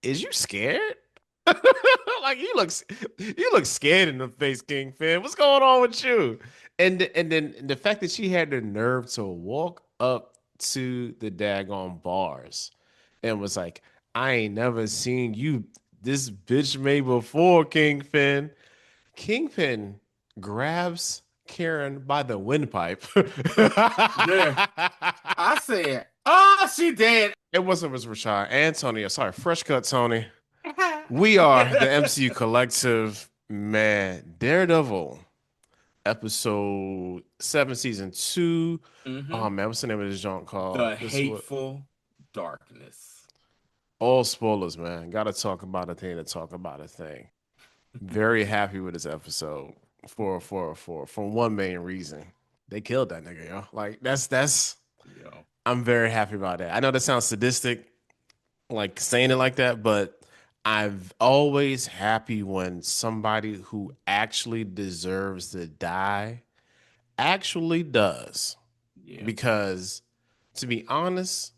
is you scared? Like you look scared in the face, Kingpin. What's going on with you? And then the fact that she had the nerve to walk up to the daggone bars and was like, I ain't never seen you this bitch made before, Kingpin. Kingpin grabs Karen by the windpipe. Yeah. I said, oh, she dead. It wasn't Miss Rashad. Antonio. Sorry, fresh cut Tony. We are the MCU collective. Man, Daredevil, episode 7, season 2. Oh hmm man, what's the name of this junk called? The This what hateful darkness. all spoilers, man. Gotta talk about a thing to talk about a thing. Very happy with this episode for one main reason. They killed that nigga, yo. Like that's Yo. I'm very happy about that. I know that sounds sadistic, like saying it like that, but I've always happy when somebody who actually deserves to die actually does. Yeah. Because to be honest,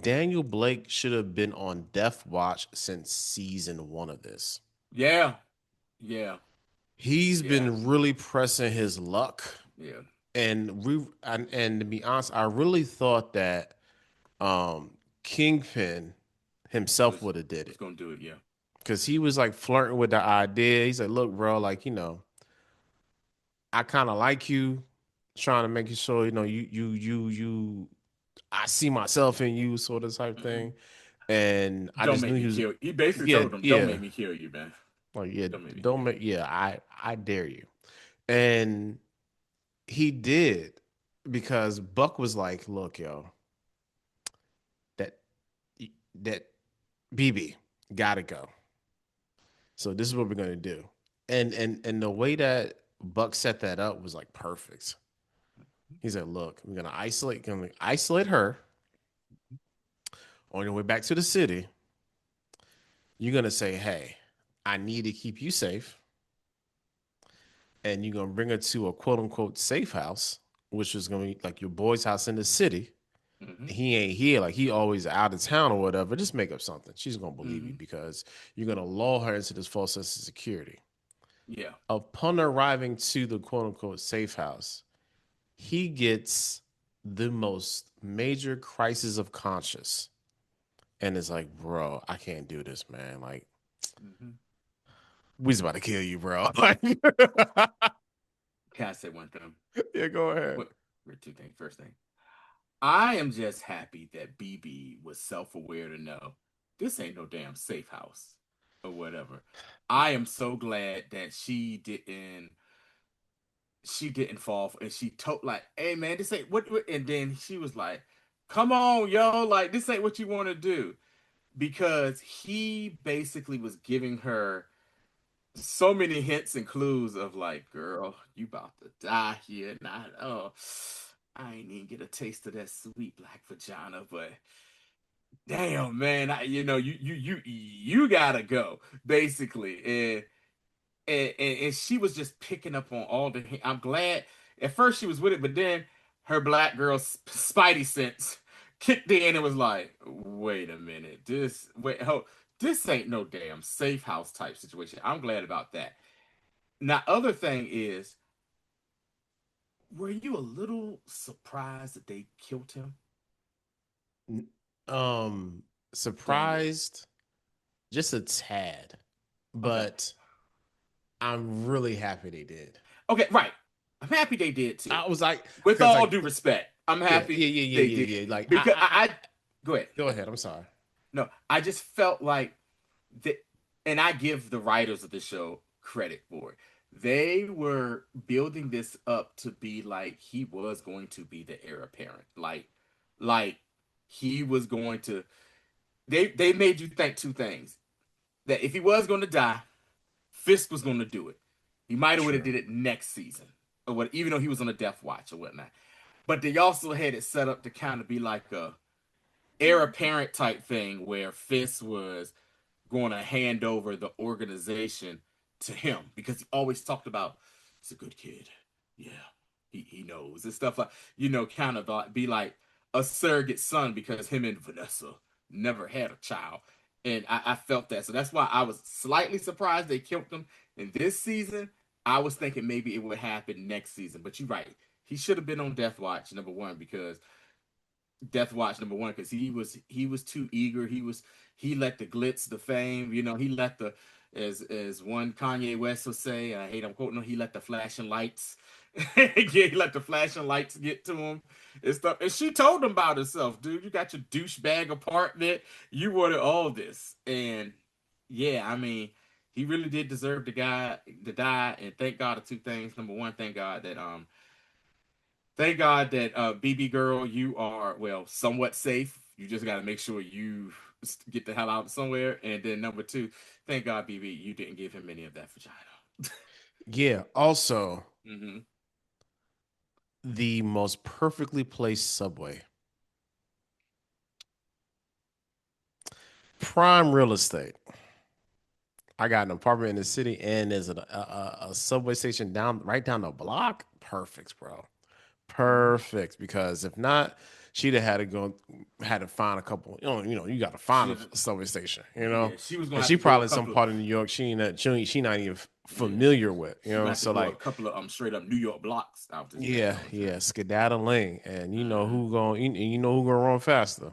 Daniel Blake should have been on death watch since season 1 of this. Yeah. Yeah. He's Yeah. been really pressing his luck, Yeah. and to be honest, I really thought that Kingpin himself Was would have did was it gonna do it, yeah. because he was like flirting with the idea. He's like, "Look, bro, like I kind of like you, trying to make it sure you. I see myself in you, sort of type hmm thing." And I Don't just knew make he me was, kill. He basically yeah, told him, "Don't yeah, make me kill you, man. like yeah, Don't make me kill don't you." make, yeah, I dare you, and he did because Buck was like, "Look, yo, that that BB gotta go. So this is what we're gonna do." And the way that Buck set that up was like perfect. He said, "Look, we're gonna isolate her on your way back to the city. You're gonna say, hey, I need to keep you safe, and you're gonna bring her to a quote unquote safe house, which is gonna be like your boy's house in the city. hmm He ain't here, like he always out of town or whatever. Just make up something. She's gonna believe you hmm because you're gonna lull her into this false sense of security." Yeah. Upon arriving to the quote unquote safe house, he gets the most major crisis of conscience and is like, bro, I can't do this, man. Like, hmm we's about to kill you, bro. Like, Can I say one thing? yeah, go ahead. What? Two things. First thing, I am just happy that BB was self-aware to know this ain't no damn safe house or whatever. I am so glad that she didn't fall for, and she told like, hey man, this ain't what, and then she was like, come on, yo, like this ain't what you want to do. Because he basically was giving her so many hints and clues of like, girl, you about to die here. Not I ain't even get a taste of that sweet black vagina, but damn man, you gotta go, basically. And she was just picking up on all the. I'm glad at first she was with it, but then her black girl spidey sense kicked in and was like, "Wait a minute, this ain't no damn safe house type situation." I'm glad about that. Now, other thing is, were you a little surprised that they killed him, Um, Daniel? Surprised just a tad, Okay, but I'm really happy they did. okay, right. I'm happy they did too. I was like, With because all like, due respect, I'm yeah, happy yeah, yeah, they yeah, did yeah, yeah. Like, because I go ahead. go ahead. I'm sorry. No, I just felt like that, and I give the writers of the show credit for it. They were building this up to be like he was going to be the heir apparent, like he was going to. They made you think two things: that if he was going to die, Fisk was going to do it. He might have would have True. did it next season or what, even though he was on a death watch or whatnot. But they also had it set up to kind of be like a heir apparent type thing where Fisk was going to hand over the organization to him because he always talked about he's a good kid. Yeah, he knows and stuff like kind of like be like a surrogate son because him and Vanessa never had a child. and I felt that. So that's why I was slightly surprised they killed him in this season. I was thinking maybe it would happen next season, but you're right. He should have been on Death Watch number one because Death Watch number one because he was too eager. He let the glitz, the fame, he let the as one Kanye West would say, I hate I'm quoting him, he let the flashing lights yeah, he let the flashing lights get to him and stuff. And she told him about herself, dude. You got your douchebag apartment. You wanted all this. And yeah, I mean, he really did deserve the guy to die. And thank God of two things. Number one, thank God that BB girl, you are well somewhat safe. You just got to make sure you get the hell out somewhere. And then number two, thank God BB, you didn't give him any of that vagina. Yeah. Also, hmm the most perfectly placed subway, prime real estate. I got an apartment in the city, and there's a subway station right down the block. Perfect, bro. hmm Perfect. Because if not, she'd have had to find a couple. You got to find She, a subway station. yeah, she was gonna And have she to go a probably in some couple of part of New York she not even yeah. familiar with. She gonna have to So go a like, couple of straight up New York blocks out this yeah, daggone yeah, joint. skedaddling, and Mm-hmm. you know who gonna run faster?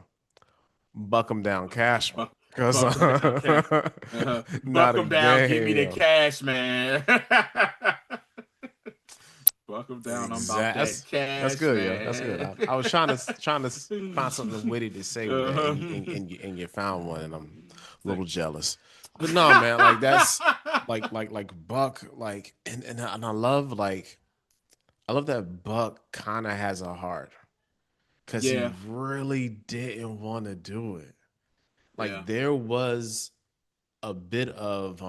Buck 'em down, Cashman. Buck, Cause buck them down, cash. Buck not a them down, give me the game. cash, man. Buck them down, I'm about Exact. that That's cash, good, yo. That's good. man. I was trying to find something witty to say with that, and uh-huh. you found one, and I'm a Like, little jealous. But no, man, like that's like Buck, like and I love that Buck kind of has a heart because he yeah, really didn't want to do it. yeah. Like there was a bit of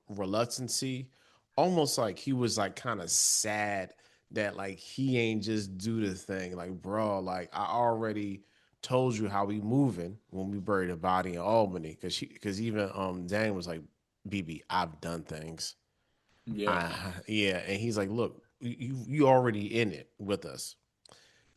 reluctancy, almost like he was like kind of sad that like he ain't just do the thing. Like, bro, like I already told you how we moving when we buried a body in Albany. Cause even Dan was like, BB, I've done things. Yeah. Yeah. And he's like, look, you already in it with us.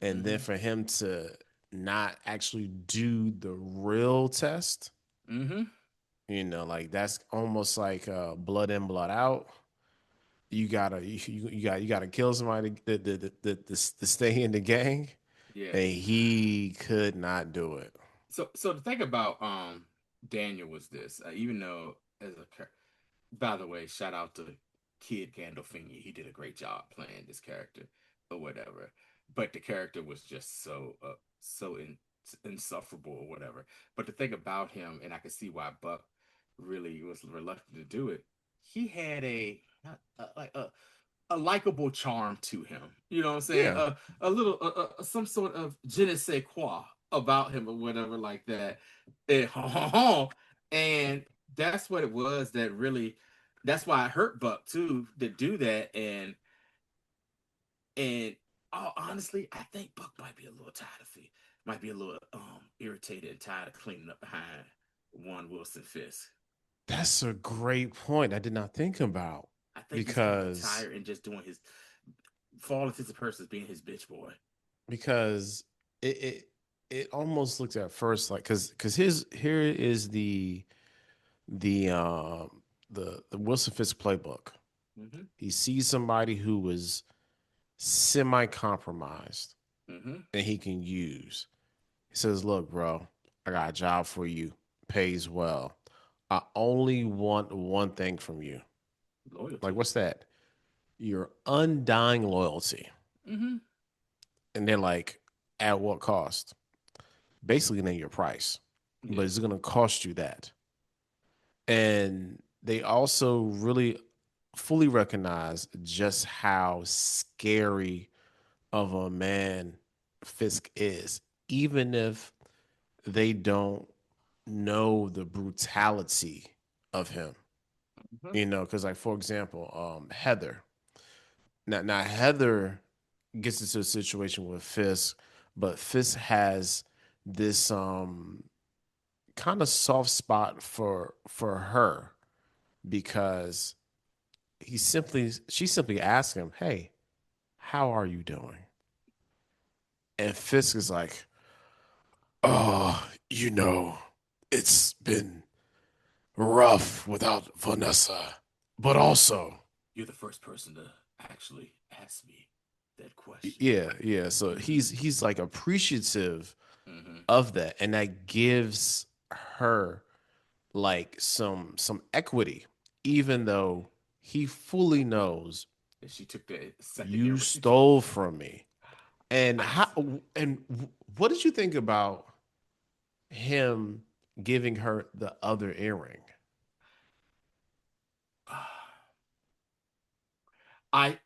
And then Mm-hmm. for him to not actually do the real test, Mm-hmm. like that's almost like blood in, blood out. You gotta kill somebody to stay in the gang, Yeah. and he could not do it. So the thing about Daniel was this, even though as a by the way, shout out to Kid Gandolfini. He did a great job playing this character or whatever. But the character was just insufferable or whatever. But the thing about him, and I can see why Buck really was reluctant to do it. He had like a likable charm to him. You know what I'm saying? Yeah, A little some sort of je ne sais quoi about him or whatever like that. And, and that's what it was that really that's why it hurt Buck too to do that and oh, honestly, I think Buck might be a little tired of it. Might be a little irritated and tired of cleaning up behind one Wilson Fisk. that's a great point. I did not think about I think he's kind of because tired and just doing his for all intents and purposes being his bitch boy. because it it, it almost looks at first like because his here is the the Wilson Fisk playbook. Mm-hmm. He sees somebody who was semi compromised Mm-hmm. and he can use. He says, look, bro, I got a job for you, pays well. I only want one thing from you. Like, Loyalty. what's that? Your undying loyalty. Mm-hmm. And they're like, at what cost? Basically, name your price, but Yeah. it's going to cost you that. And they also really fully recognize just how scary of a man Fisk is, even if they don't know the brutality of him. Mm-hmm. Because like for example, Heather. Now Heather gets into a situation with Fisk, but Fisk has this kind of soft spot for her because she simply asks him, "Hey, how are you doing?" And Fisk is like, "Oh, it's been rough without Vanessa, but You're the also, you're the first person to actually ask me that question. yeah, yeah. So Mm-hmm. he's like appreciative Mm-hmm. of that, and that gives her like some equity, even though he fully knows And she took that secondary. you What she took. stole from me. And I. how and what did you think about him giving her the other earring? I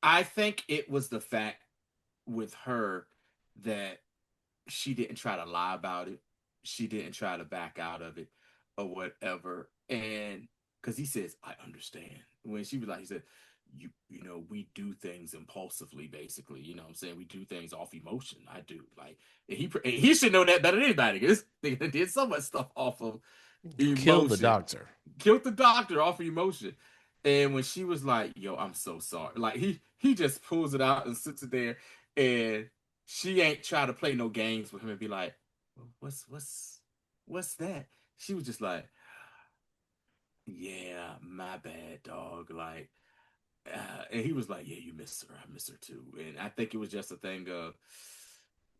I think it was the fact with her that she didn't try to lie about it. She didn't try to back out of it or whatever. And because he says, I understand. When she was like, he said, we do things impulsively, basically. You know what I'm saying? We do things off emotion. I do. Like, and he should know that better than anybody because they did so much stuff off of Kill the emotion. doctor. Killed the doctor off of emotion. And when she was like, "Yo, I'm so sorry," like he just pulls it out and sits it there, and she ain't try to play no games with him and be like, "What's that?" She was just like, "Yeah, my bad, dog." Like, and he was like, "Yeah, you miss her. I miss her too." And I think it was just a thing of,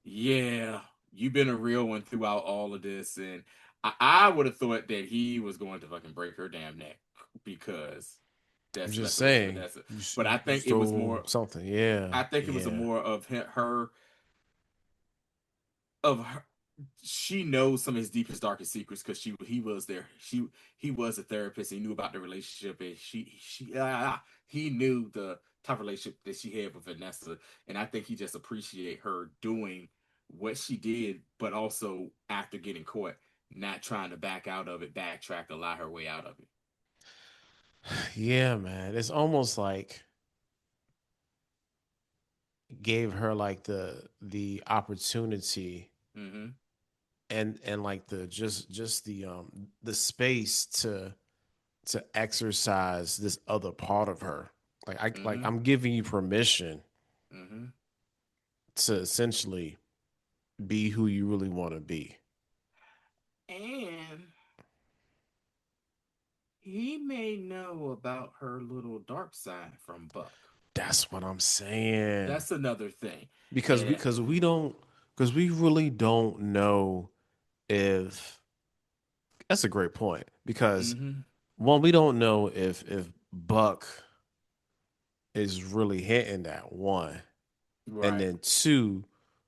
"Yeah, you've been a real one throughout all of this," and I would have thought that he was going to fucking break her damn neck because I'm that's just messing with saying, Vanessa. But I you think it was stole more. something. Yeah, I think it was a yeah. more of her of her. She knows some of his deepest, darkest secrets because he was there. He was a therapist. He knew about the relationship, and he knew the type of relationship that she had with Vanessa. And I think he just appreciate her doing what she did, but also after getting caught, not trying to back out of it, backtrack, or lie her way out of it. Yeah, man. It's almost like gave her like the opportunity Mm-hmm. and like the just the space to exercise this other part of her. Mm-hmm. I'm giving you permission Mm-hmm. to essentially be who you really want to be. And he may know about her little dark side from Buck. That's what I'm saying. That's another thing. Because And we really don't know if that's a great point. Because mm-hmm, one, we don't know if Buck is really hitting that one. And right. then two,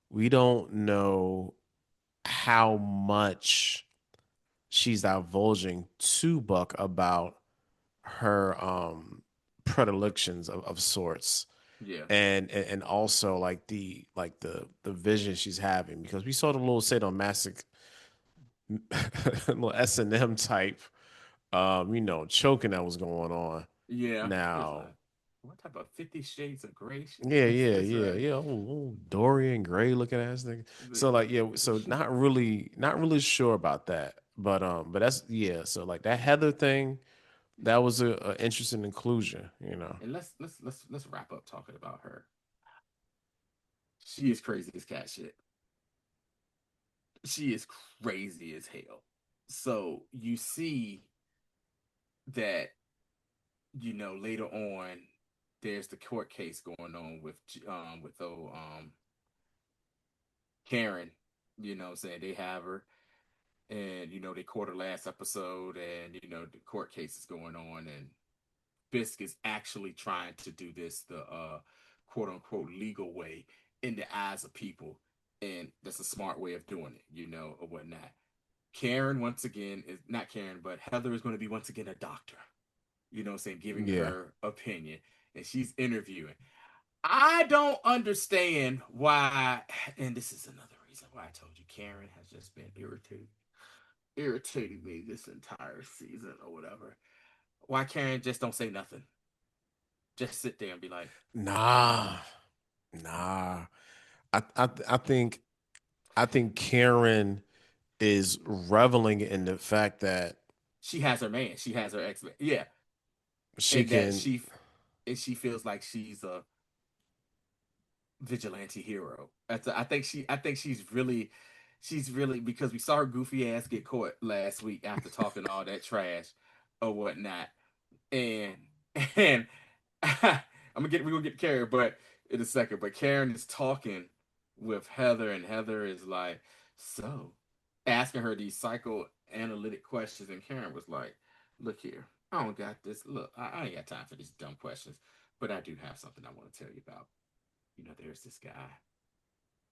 we don't know how much she's divulging to Buck about her predilections of sorts. Yeah. And also like the vision she's having because we saw the little sadomasochistic little S&M type choking that was going on. Yeah. It's Now, like, what type of 50 Shades of Grey shit yeah, is yeah, this, yeah, right? yeah. Dorian Gray looking ass nigga. So like, yeah, so not really sure about that. But that's yeah. So like that Heather thing, that was a interesting inclusion. And let's wrap up talking about her. She is crazy as cat shit. She is crazy as hell. So you see that, later on there's the court case going on with Karen, what I'm saying? They have her and they caught her last episode and the court case is going on and Fisk is actually trying to do this the quote unquote legal way in the eyes of people. And that's a smart way of doing it, or whatnot. Karen, once again, is not Karen, but Heather is going to be once again a doctor, what I'm saying, giving Yeah. her opinion. And she's interviewing. I don't understand why, and this is another reason why I told you Karen has just been irritating me this entire season or whatever. Why Karen just don't say nothing? Just sit there and be like, Nah, nah. I think Karen is reveling in the fact that she has her man, she has her ex man, yeah, she and that can. she feels like she's a vigilante hero. I think she's really. she's really because we saw her goofy ass get caught last week after talking all that trash or whatnot. And and we're gonna get Karen, but in a second. But Karen is talking with Heather, and Heather is like, so asking her these psychoanalytic questions, and Karen was like, look here, I don't got this. Look, I ain't got time for these dumb questions, but I do have something I want to tell you about. There's this guy,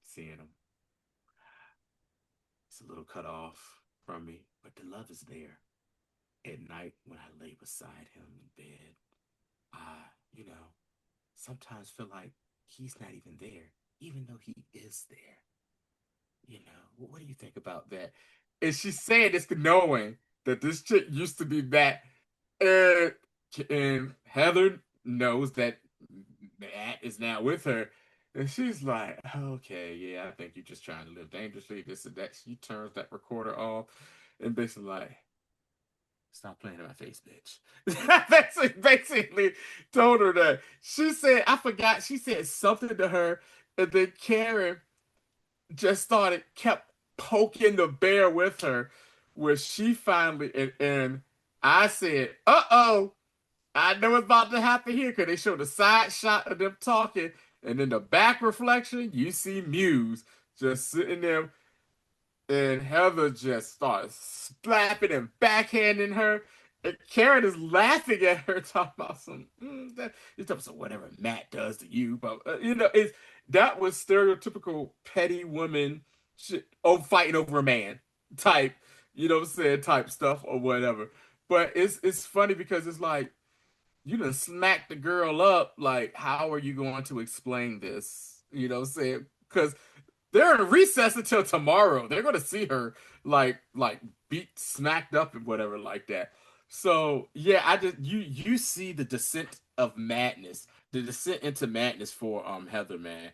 seeing him. It's a little cut off from me, but the love is there. At night when I lay beside him in bed, I, sometimes feel like he's not even there, even though he is there. What do you think about that? And she's saying this knowing that this chick used to be that, and, and Heather knows that Matt is now with her. And she's like, okay, yeah, I think you're just trying to live dangerously, this and that. She turns that recorder off and basically like, stop playing in my face, bitch. basically told her that. She said, I forgot, she said something to her, and then Karen just kept poking the bear with her, where she finally, and I said, uh-oh, I know what's about to happen here, because they showed a side shot of them talking, and in the back reflection, you see Muse just sitting there, and Heather just starts slapping and backhanding her. And Karen is laughing at her, talking about you're talking about whatever Matt does to you, but that was stereotypical petty woman shit, fighting over a man type, what I'm saying, type stuff or whatever. But it's funny because it's like you done smacked the girl up. Like, how are you going to explain this? What I'm saying? Because they're in recess until tomorrow. They're gonna see her like beat smacked up and whatever like that. So yeah, I just you see the descent of madness, the descent into madness for Heather, man,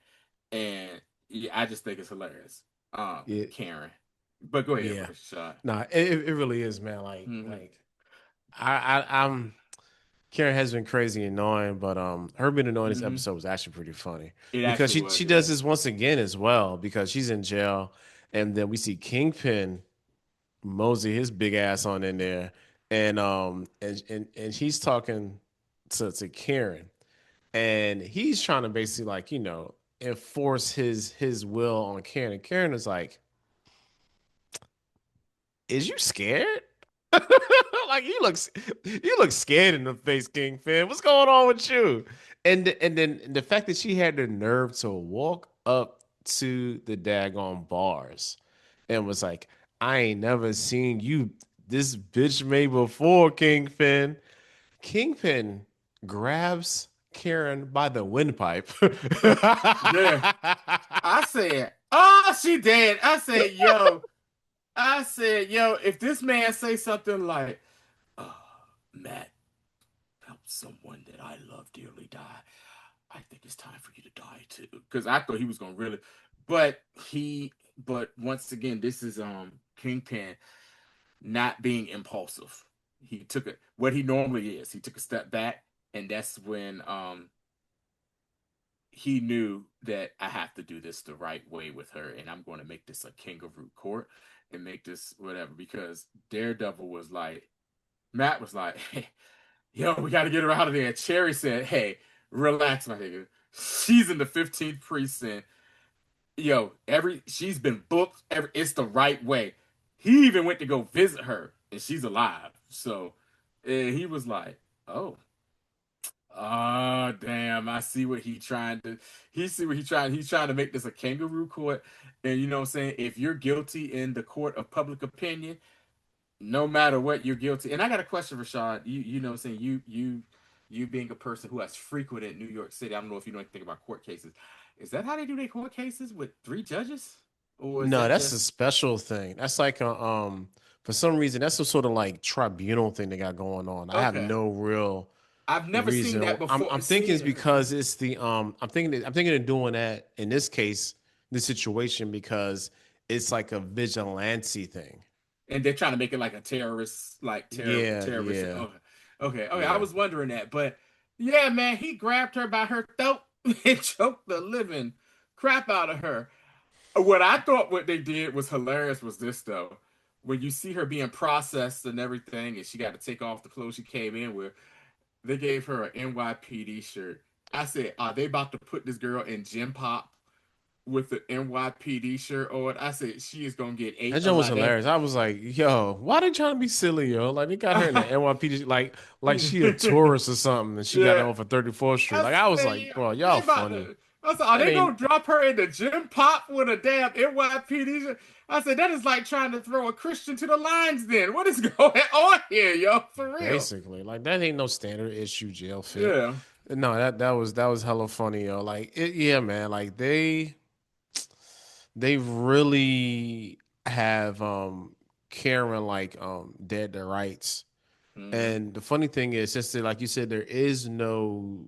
and yeah, I just think it's hilarious. Yeah, Karen, but go ahead, yeah. Rashad. Nah, it really is, man. Mm-hmm. I'm Karen has been crazy annoying, but her being annoying this Mm-hmm. episode was actually pretty funny It because actually she was, does yeah. this once again as well because she's in jail, and then we see Kingpin mosey his big ass on in there, and he's talking to Karen, and he's trying to basically like enforce his will on Karen, and Karen is like, "Is you scared?" Like you look scared in the face, King Finn. What's going on with you? And then the fact that she had the nerve to walk up to the daggone bars and was like, I ain't never seen you this bitch made before, Kingpin. Kingpin grabs Karen by the windpipe. Yeah. I said, oh, she dead. I said, yo, if this man say something like, oh, Matt helped someone that I love dearly die, I think it's time for you to die too. Because I thought he was gonna really, but but once again, this is Kingpin not being impulsive. He took it what he normally is. He took a step back, and that's when he knew that I have to do this the right way with her, and I'm going to make this a kangaroo court and make this whatever. Because Daredevil was like, Matt was like, hey, yo, we got to get her out of there. Cherry said, hey, relax, my nigga. She's in the 15th precinct. Yo, she's been booked. It's the right way. He even went to go visit her, and she's alive. So, and he was like, oh, oh damn, I see what he trying to he's trying to make this a kangaroo court. And you know what I'm saying? If you're guilty in the court of public opinion, no matter what, you're guilty. And I got a question, Rashad. You know what I'm saying? You being a person who has frequented New York City, I don't know if you know anything about court cases. Is that how they do their court cases with three judges? Or is No, that that's a just special thing. That's like a for some reason that's a sort of like tribunal thing they got going on. I have okay? no real I've never seen reason. that I'm before. I'm thinking Seeing it's it. because it's the I'm thinking of doing that in this case, this situation because it's like a vigilante thing. And they're trying to make it like a terrorist, like Yeah, terrorist. yeah, Okay. I yeah. was wondering that, but yeah, man, he grabbed her by her throat and choked the living crap out of her. What I thought what they did was hilarious was this though. When you see her being processed and everything, and she got to take off the clothes she came in with, they gave her an NYPD shirt. I said, are they about to put this girl in gym pop with the NYPD shirt on? I said, she is gonna get That eight joke was like hilarious. I was like, yo, why they trying to be silly, yo? Like they got her in the that. NYPD, like she a tourist or something, and she got it Yeah. off of 34th Street. I Like I was say, like, yeah, bro, y'all they about funny. to. I said, are That they ain't gonna drop her in the gym pop with a damn NYPD shirt? I said, that is like trying to throw a Christian to the lions. Then what is going on here, yo? For real? basically like that ain't no standard issue jail fit. Yeah. No, that was hella funny, yo. Like it, yeah, man. Like they really have Karen like dead to rights. Mm-hmm. And the funny thing is, just that, like you said, there is no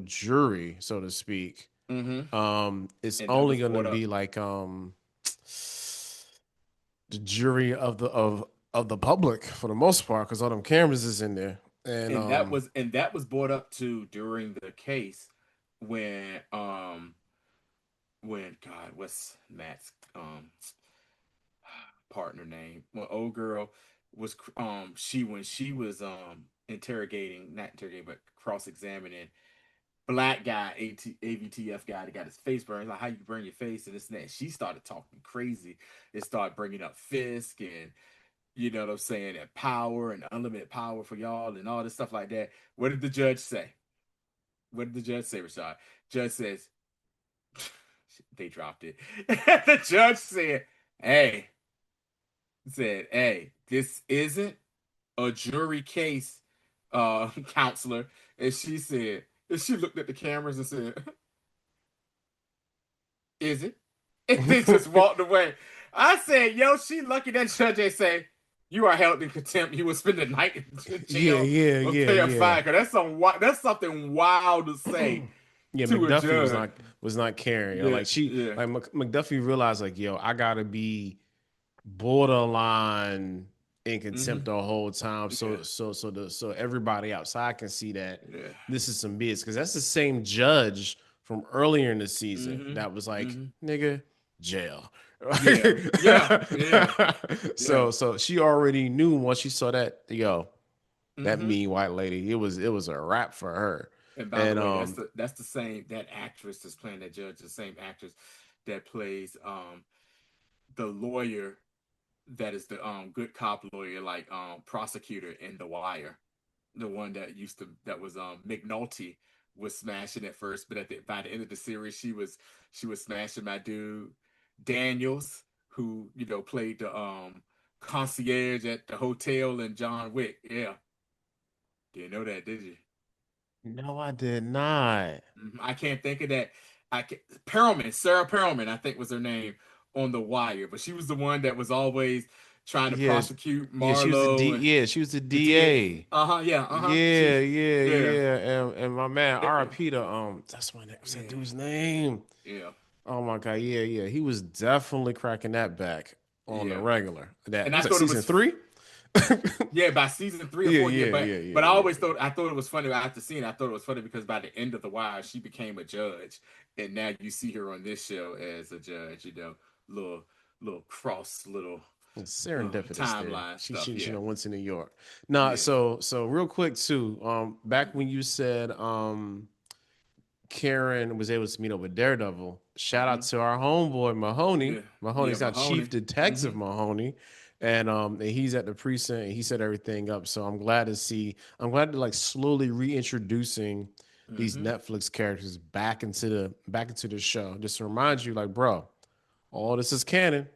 jury, so to speak. Mm-hmm. It's And that only was gonna brought up. be like the jury of the public for the most part, because all them cameras is in there. And And that was brought up too during the case when God, what's Matt's partner name? When old girl was she when she was interrogating, not interrogating, but cross-examining black guy, AVTF guy that got his face burned. Like, how you burn your face and this and that. She started talking crazy. It started bringing up Fisk and, you know what I'm saying, and power and unlimited power for y'all and all this stuff like that. What did the judge say? What did the judge say, Rashad? Judge says, they dropped it. The judge hey, hey, this isn't a jury case, counselor. And she looked at the cameras and said, is it? And they just walked away. I said, yo, she lucky that judge ain't say, you are held in contempt. You will spend the night in yeah, jail yeah, or yeah, pay a yeah. fine. Cause that's something wild to say Yeah, to a McDuffie judge. was not caring. You know, Yeah, like she yeah. like McDuffie realized like, yo, I gotta be borderline in Mm-hmm. contempt the whole time. Yeah, So everybody outside can see that yeah. this is some biz because that's the same judge from earlier in the season Mm-hmm. that was like, Mm-hmm. nigga, jail. Yeah, yeah, yeah, yeah. So she already knew once she saw that, yo, that Mm-hmm. mean white lady, it was a wrap for her. And by the And way, that's the same, that actress that's playing that judge, the same actress that plays the lawyer that is the good cop lawyer, like prosecutor in The Wire, the one that was McNulty was smashing at first, but by the end of the series, she was smashing my dude Daniels, who played the concierge at the hotel in John Wick. Yeah, didn't know that, did you? no, I did not. I can't think of that. I can, Perlman, Sarah Perlman, I think was her name on The Wire, but she was the one that was always trying to Yeah, prosecute yeah, she was the D. Marlowe and Yeah, she was the the DA. DA. Yeah, she, Yeah, yeah, yeah, yeah. And my man yeah, R.I.P. to that's my name. What's that yeah, dude's name? yeah, Oh my god, yeah, yeah. He was definitely cracking that back on the yeah. regular. That And I was that thought it season was, three. yeah, by season three or Yeah, four, yeah. yeah, But yeah, but yeah, I yeah. always thought it was funny after seeing it. I thought it was funny because by the end of The Wire, she became a judge, and now you see her on this show as a judge. Little cross, little It's serendipitous there. timeline She stuff. she she Yeah, know went to New York. Nah, yeah. so real quick too. Back when you said Karen was able to meet up with Daredevil. Shout out Mm-hmm. to our homeboy Mahoney. Yeah, yeah, Mahoney's now Chief Mahoney. Mm-hmm. Detective Mahoney, and he's at the precinct. And he set everything up. So I'm glad to see. I'm glad to like slowly reintroducing these Mm-hmm. Netflix characters back into the show. Just to remind you, like, bro, all this is canon.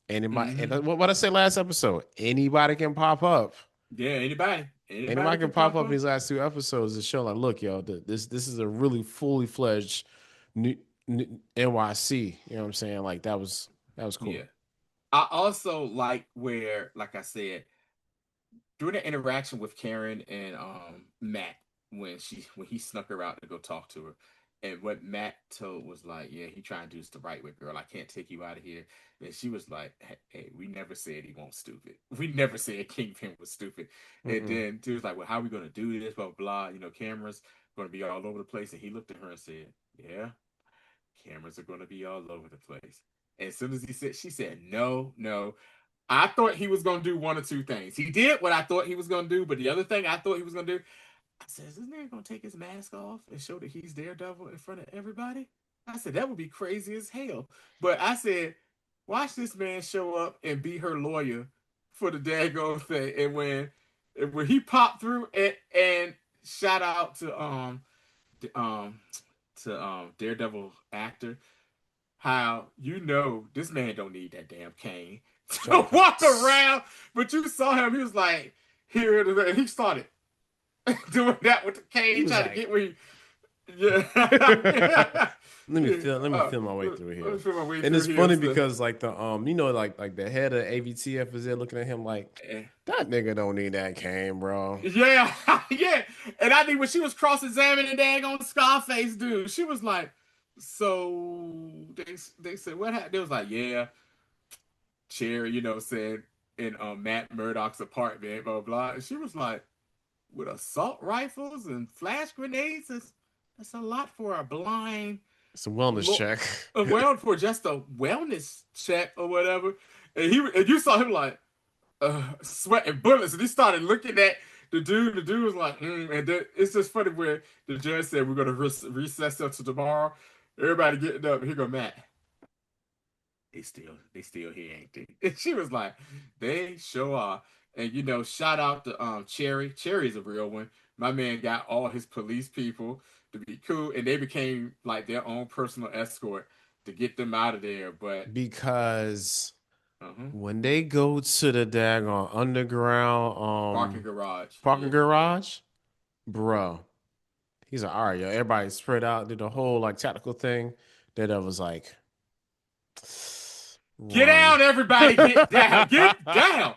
And it might. And Mm-hmm. what I say last episode, anybody can pop up. Yeah, anybody Anybody can can pop pop up in up. these last two episodes and show like, look, yo, this is a really fully fledged new, NYC. You know what I'm saying? Like that was Yeah. cool. I also like where, like I said, during the interaction with Karen and Matt when he snuck her out to go talk to her, and what Matt told was like, yeah, he trying to do this the right way, girl. I can't take you out of here. And she was like, hey, we never said he won't stupid. We never said Kingpin was stupid. And Mm-mm. then she was like, well, how are we gonna do this? Blah blah. Cameras gonna be all over the place. And he looked at her and said, yeah, cameras are gonna be all over the place. As soon as she said, no, no. I thought he was going to do one or two things. He did what I thought he was going to do, but the other thing I thought he was going to do, I said, is this man going to take his mask off and show that he's Daredevil in front of everybody? I said, that would be crazy as hell. But I said, watch this man show up and be her lawyer for the daggone thing. And when he popped through and shout out um Daredevil actor, how this man don't need that damn cane to walk around, but you saw him, he was like here and he started doing that with the He cane, was trying to like, get where yeah. let me feel my way through Let me here. feel my way And through it's here. funny So, because like the like the head of AVTF is there looking at him like that nigga don't need that cane, bro. yeah, yeah. And I think when she was cross-examining daggone Scarface dude, she was like, so they said what happened? They was like, yeah, Cherry, said in Matt Murdock's apartment, blah blah. And she was like, with assault rifles and flash grenades, that's a lot for a blind, It's a wellness check. well, for just a wellness check or whatever. And you saw him like sweating bullets, and he started looking at the dude. The dude was like, and then it's just funny where the judge said we're gonna recess till tomorrow. Everybody getting up. Here go Matt. They still here, ain't they? And she was like, they sure are. And shout out to Cherry. Cherry's a real one. My man got all his police people to be cool, and they became like their own personal escort to get them out of there. But Because uh-huh. when they go to the daggone underground Parking garage, parking yeah. garage, bro, he's like, all right, yo, everybody spread out, did the whole like tactical thing. That I was like, Get run. down, everybody, get down, get down,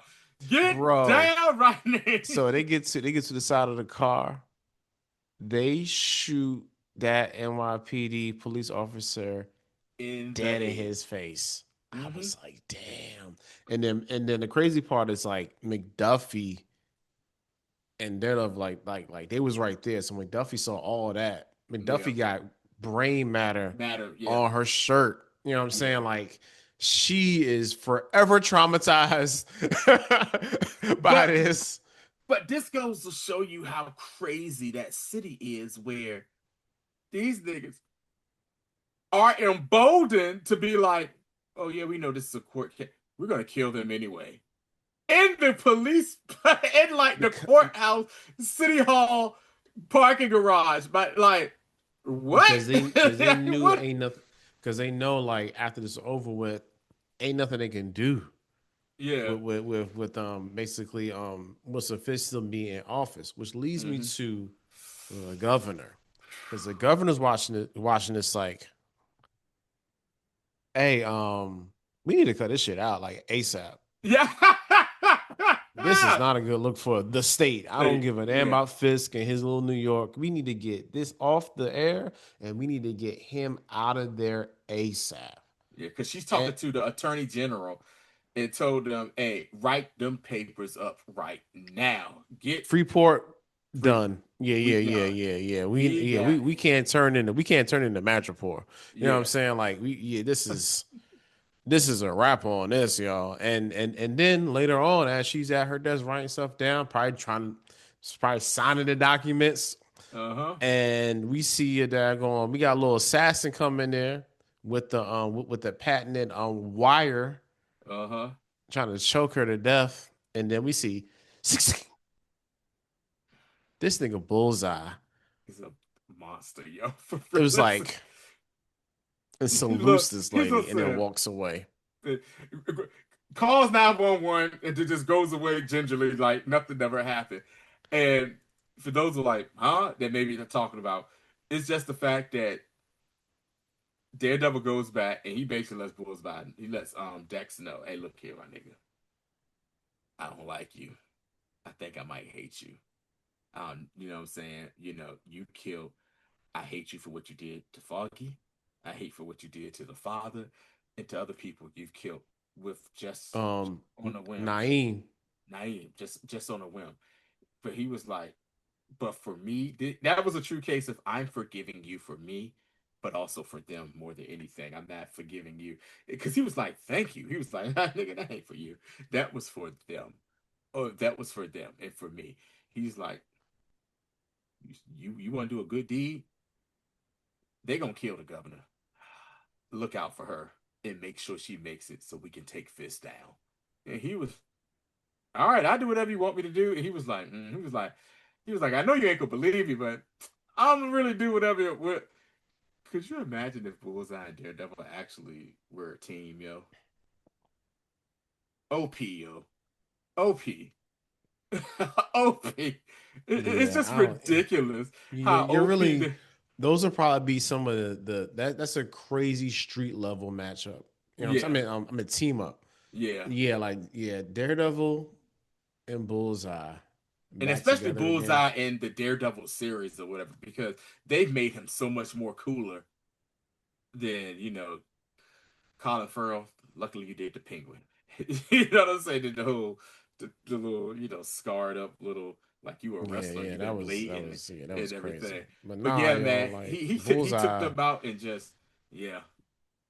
get Bro. down right now. So they get to the side of the car. They shoot that NYPD police officer In the dead in head. his face. I Mm-hmm. was like, damn. And then the crazy part is like McDuffie and Daredevil like they was right there. So McDuffie saw all that. Yeah. McDuffie got brain matter Matter. Yeah. on her shirt. You know what I'm saying? Yeah. Like she is forever traumatized by But this. but this goes to show you how crazy that city is, where these niggas are emboldened to be like, oh yeah, we know this is a court case. We're gonna kill them anyway. In the police, in like the Because, courthouse, city hall, parking garage, but like, what? because they knew What? ain't nothing because they know like after this is over with, ain't nothing they can do Yeah. with basically what's the official be in office, which leads me Mm-hmm. to the governor. Because the governor's watching this like, hey, we need to cut this shit out like ASAP. Yeah. This is not a good look for the state. I don't State. give a damn Yeah. about Fisk and his little New York. We need to get this off the air and we need to get him out of there ASAP. Yeah. Because she's And talking to the attorney general and told them, hey, write them papers up right now. Get Freeport free. done. Yeah, We yeah, yeah, done. yeah, yeah. We got, We can't turn into Matroport. You know what I'm yeah. saying? Like this is a wrap on this, y'all. And then later on, as she's at her desk writing stuff down, probably signing the documents, Uh-huh. and we see a daggone. We got a little assassin come in there with the with the patented wire, Uh-huh. trying to choke her to death, and then we see this nigga Bullseye. He's a monster, yo. It was Listen, like and salutes look, this he's lady what and then saying. walks away. Calls 911 and just goes away gingerly like nothing ever happened. And for those who are like, huh, that maybe they're talking about, it's just the fact that Daredevil goes back and he basically lets Bullseye, he lets Dex know, hey, look here, my nigga. I don't like you. I think I might hate you. You know what I'm saying? You killed. I hate you for what you did to Foggy. I hate for what you did to the father and to other people you've killed with just Um, on a whim. Naeem. Naive, just on a whim. But he was like, but for me, that was a true case of I'm forgiving you for me, but also for them more than anything. I'm not forgiving you. Because he was like, thank you. He was like, nah, nigga, that ain't for you. That was for them. Oh, that was for them and for me. He's like, you want to do a good deed? They gonna kill the governor. Look out for her and make sure she makes it so we can take Fisk down. And he was, all right, I'll do whatever you want me to do. And he was like, I know you ain't gonna believe me, but I'm gonna really do whatever. Could you imagine if Bullseye and Daredevil actually were a team, yo? OP, yo. OP. OP. It's Yeah, just I don't. ridiculous how You're OP. really. Those will probably be some of that's a crazy street level matchup. You know what I'm Yeah, saying? I'm a team up. yeah. Yeah, like yeah, Daredevil and Bullseye And back especially together again. Bullseye in the Daredevil series or whatever, because they've made him so much more cooler than, Colin Farrell. Luckily, you did the Penguin. You know what I'm saying? The little, scarred up little, like you were a Yeah, wrestler, yeah, you've been that bleeding was yeah, that was and crazy. everything. But But nah, yeah, yo, man, like he took Bullseye them out and just, yeah,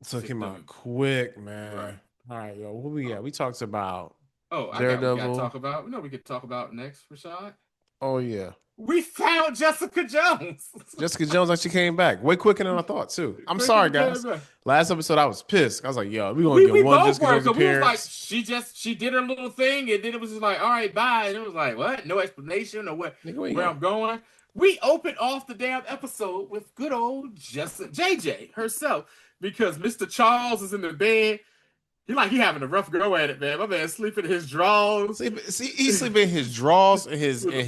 took took him out them quick, right. man. All right, yo, what we Oh, got? We talked about I got what we got to Daredevil. talk about. We could talk about next, Rashad. Oh yeah. We found Jessica Jones. Jessica Jones actually came back way quicker than I thought too. I'm Quicker sorry, than guys. Canada. Last episode I was pissed. I was like, yo, we gonna We get we one both Jessica were Jones because we was like appearance. she did her little thing and then it was just like all right bye and it was like what no explanation or what Nigga, where you where going? I'm going. We opened off the damn episode with good old Jessica JJ herself because Mr. Charles is in the bed. He having a rough go at it, man. My man sleeping in his drawers. See, he's sleeping in his drawers and with a,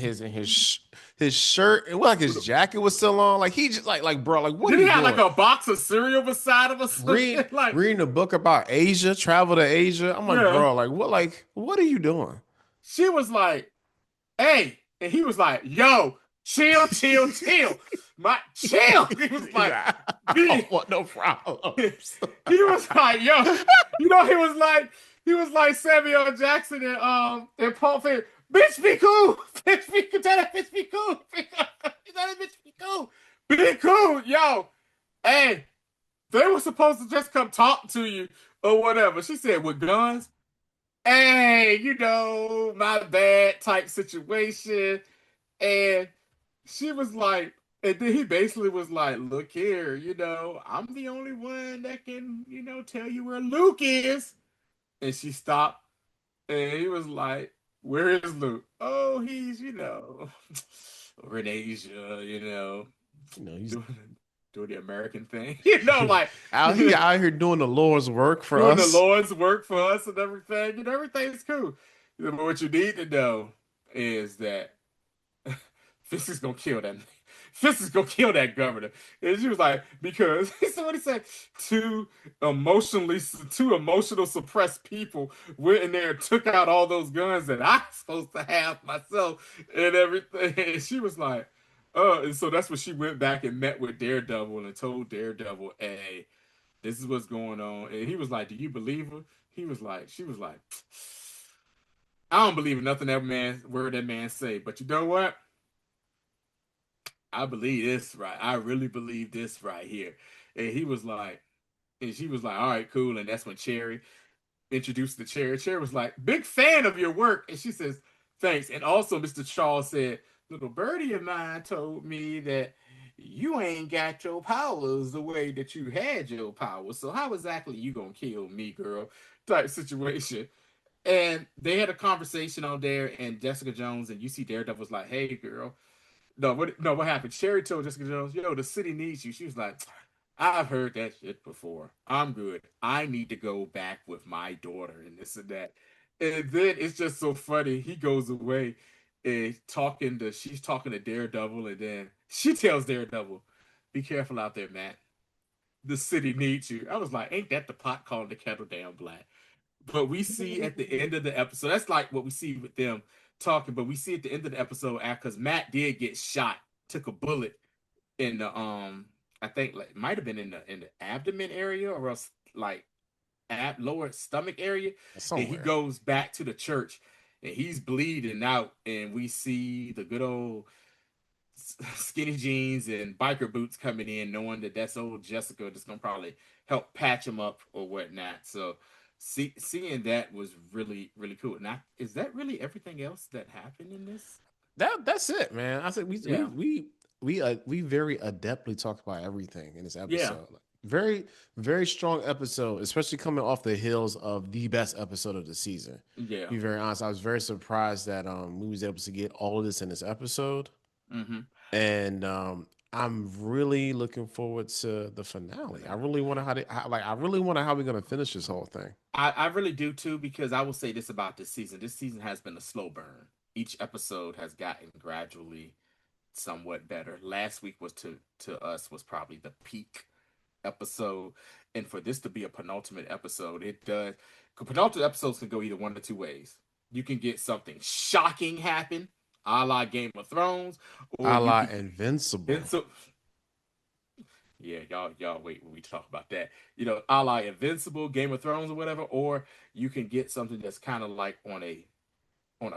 his shirt and like with his a, jacket was still on. Like he just like bro, like what are Did he you have like doing? a box of cereal beside him or Read something? Like, reading a book about Asia, travel to Asia. I'm yeah. like what are you doing? She was like, hey, and he was like, yo, chill, chill, chill. My chill. He was He's like, like, I be don't want no he problems. was like, yo, he was like Samuel Jackson and Paul Fisk. Bitch be cool. Bitch be cool. Tell that bitch be cool. Tell that bitch be cool. Be cool, yo. Hey, they were supposed to just come talk to you or whatever. She said, with guns. Hey, my bad type situation. And she was like, and then he basically was like, look here, I'm the only one that can, tell you where Luke is. And she stopped and he was like, where is Luke? Oh, he's, over in Asia, You know, he's doing the American thing. Like he out here doing the Lord's work for doing the us. Lord's work for us and everything. Everything's cool. But what you need to know is that Fisk is gonna kill that. Fisk is gonna kill that governor. And she was like, because he said what he said. Two emotional suppressed people went in there and took out all those guns that I'm supposed to have myself and everything. And she was like, and so that's when she went back and met with Daredevil and told Daredevil, hey, this is what's going on. And he was like, do you believe her? She was like, I don't believe nothing word that man say. But you know what? I believe this right. I really believe this right here. And he was like, and she was like, all right, cool. And that's when Cherry introduced the Cherry. Cherry was like, big fan of your work. And she says, thanks. And also, Mr. Charles said, little birdie of mine told me that you ain't got your powers the way that you had your powers. So how exactly you gonna kill me, girl? Type situation. And they had a conversation on there, and Jessica Jones and UC Daredevil was like, hey, girl, what happened? Sherry told Jessica Jones, yo, the city needs you. She was like, I've heard that shit before. I'm good. I need to go back with my daughter and this and that. And then it's just so funny. He goes away and she's talking to Daredevil, and then she tells Daredevil, be careful out there, Matt. The city needs you. I was like, ain't that the pot calling the kettle damn black? But we see at the end of the episode, that's like what we see with them talking, but we see at the end of the episode because Matt did get shot, took a bullet in the I think like might have been in the abdomen area or else like lower stomach area. And he Somewhere. goes back to the church and he's bleeding out, and we see the good old skinny jeans and biker boots coming in, knowing that that's old Jessica that's gonna probably help patch him up or whatnot. So seeing that was really really cool. Now, is that really everything else that happened in this? That's it, man. I think Yeah, we very adeptly talked about everything in this yeah, episode. Like, very very strong episode, especially coming off the heels of the best episode of the season. yeah. To be very honest, I was very surprised that we was able to get all of this in this episode, Mm-hmm. and I'm really looking forward to the finale. I really wonder I really wonder how we're gonna finish this whole thing. I really do too, because I will say this about this season. This season has been a slow burn. Each episode has gotten gradually somewhat better. Last week was to us was probably the peak episode, and for this to be a penultimate episode, it does. Penultimate episodes can go either one of two ways. You can get something shocking happen, a la Game of Thrones, or A you la could Invincible. yeah, y'all wait when we talk about that. You know, a la Invincible, Game of Thrones, or whatever. Or you can get something that's kind of like on a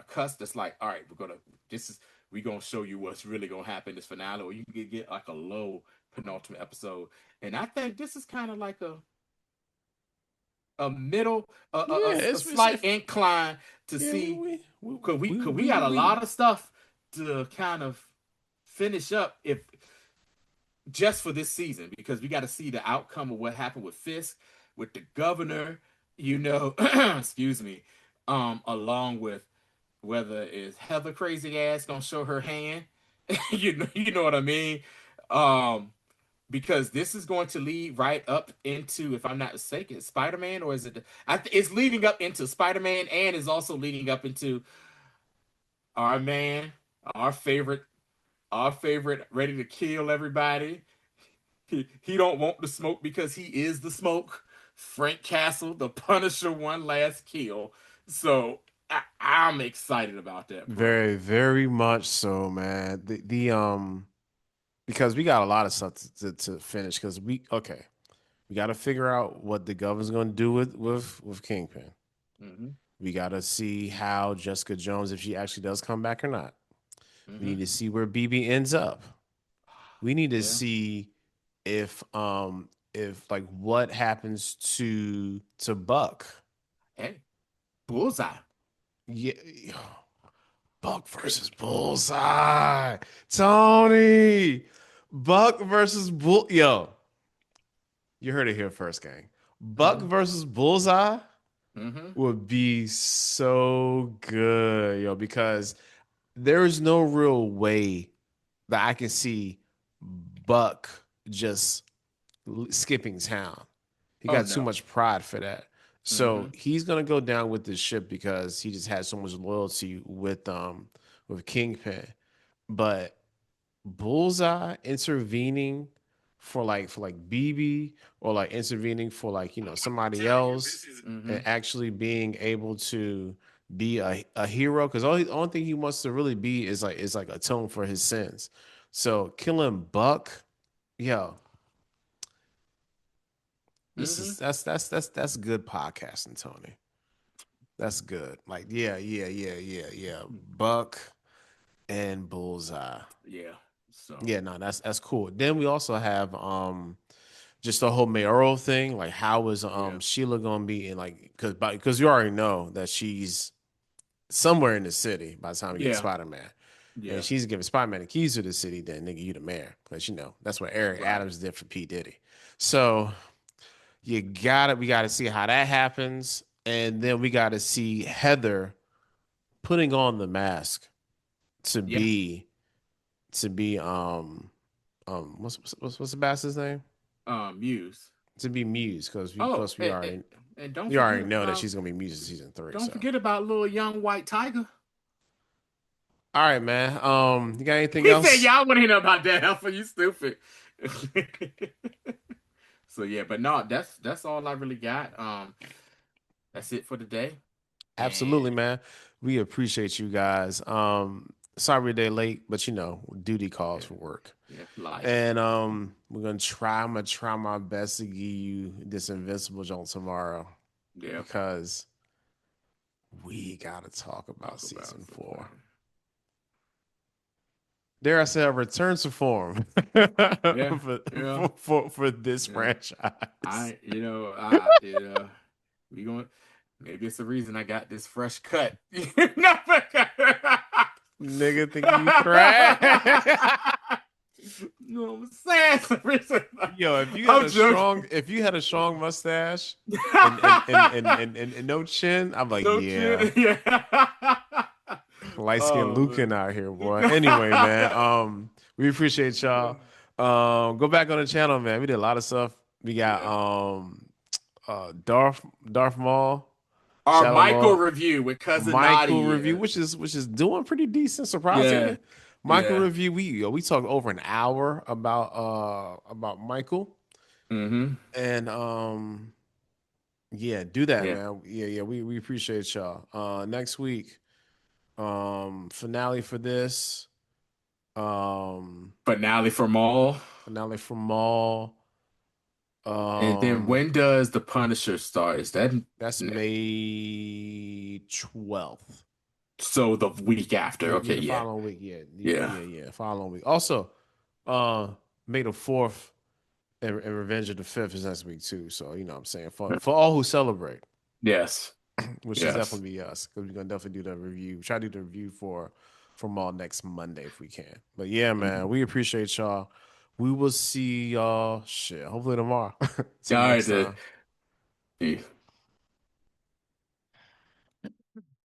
cusp. That's like, all right, we're gonna show you what's really gonna happen this finale. Or you can get like a low penultimate episode. And I think this is kind of like a middle, Yeah, a it's slight incline to yeah, see, we cause we got a lot of stuff to kind of finish up, if just for this season, because we got to see the outcome of what happened with Fisk, with the governor, you know, excuse me, along with whether is Heather crazy ass gonna show her hand, you know what I mean, um, because this is going to lead right up into, if I'm not mistaken, Spider-Man, or is it? It's leading up into Spider-Man, and is also leading up into our man, our favorite, ready to kill everybody. He don't want the smoke because he is the smoke. Frank Castle, the Punisher, one last kill. So I'm excited about that, bro. very, very much so, man. The because we got a lot of stuff to finish because we got to figure out what the governor's going to do with Kingpin. Mm-hmm. We got to see how Jessica Jones, if she actually does come back or not. We Mm-hmm. need to see where BB ends up. We need to Yeah. see if like what happens to Buck. Hey, Bullseye. Yeah, Buck versus Bullseye. Tony. Buck versus Bull. Yo, you heard it here first, gang. Buck Mm-hmm. versus Bullseye Mm-hmm. would be so good, yo, because there is no real way that I can see Buck just skipping town. He Oh got too no. much pride for that. So Mm-hmm. he's gonna go down with this ship because he just had so much loyalty with Kingpin. But Bullseye intervening for like BB, or like intervening for like somebody else, Mm-hmm. and actually being able to be a hero, because only thing he wants to really be is like atone for his sins. So killing Buck, yo, this Mm-hmm. is that's good podcasting, Tony. That's good. Like, yeah. Buck and Bullseye. Yeah. So Yeah, no, that's cool. Then we also have just the whole mayoral thing. Like, how is yeah. Sheila gonna be in, like, because you already know that she's somewhere in the city by the time we get to Yeah. Spider Man. And Yeah. she's giving Spider Man the keys to the city, then nigga, you the mayor. Because that's what Eric Right. Adams did for P. Diddy. So we gotta see how that happens. And then we gotta see Heather putting on the mask to Yeah. be to be what's the bastard's name? Muse. To be Muse, because we Oh, plus we already and don't we already forget know that about she's gonna be Muse in season three. don't So forget about little young white tiger. all right, man. You got anything He said, else? "Y'all want to hear about that alpha? You stupid." So yeah, but no, that's all I really got. That's it for today. Absolutely, And man. We appreciate you guys. Sorry we're a day late, but duty calls yeah, for work. yeah, life. And I'm gonna try my best to give you this invincible joint tomorrow, Yeah, because we gotta talk about talk about season some point. four. dare I say, a return to form Yeah, for, yeah, for this yeah. franchise. We going maybe it's the reason I got this fresh cut. No, Nigga think you trash. no, I'm saying it's the reason. Yo, if you had I'm a joking. strong mustache and no chin, I'm like, No yeah, chin. Yeah. light skinned Oh Lucan man. out here, boy. Anyway, man, we appreciate y'all. Go back on the channel, man. We did a lot of stuff. We got Yeah. Darth Maul, Our Shadow Michael Lord, review with cousin Michael review, Nadia. which is doing pretty decent, Yeah. surprisingly. Michael Yeah. review, we talked over an hour about Michael. Mm-hmm. And yeah, do that, Yeah. man. Yeah, we appreciate y'all. Next week, finale for this. Finale for Maul. Finale for Maul. And then Um, when does the Punisher start? Is that that's May 12th. so the week after? Yeah, Okay, the yeah. following week. Yeah, Yeah. following week. Also, uh, May the 4th and Revenge of the 5th is next week too. So you know what I'm saying, for all who celebrate. Yes. Which is Yes. definitely be us because we're gonna definitely do the review. Try to do the review for from all next Monday if we can. But yeah, man, Mhm. we appreciate y'all. We will see y'all shit. Hopefully tomorrow. Till All next right. time. Peace.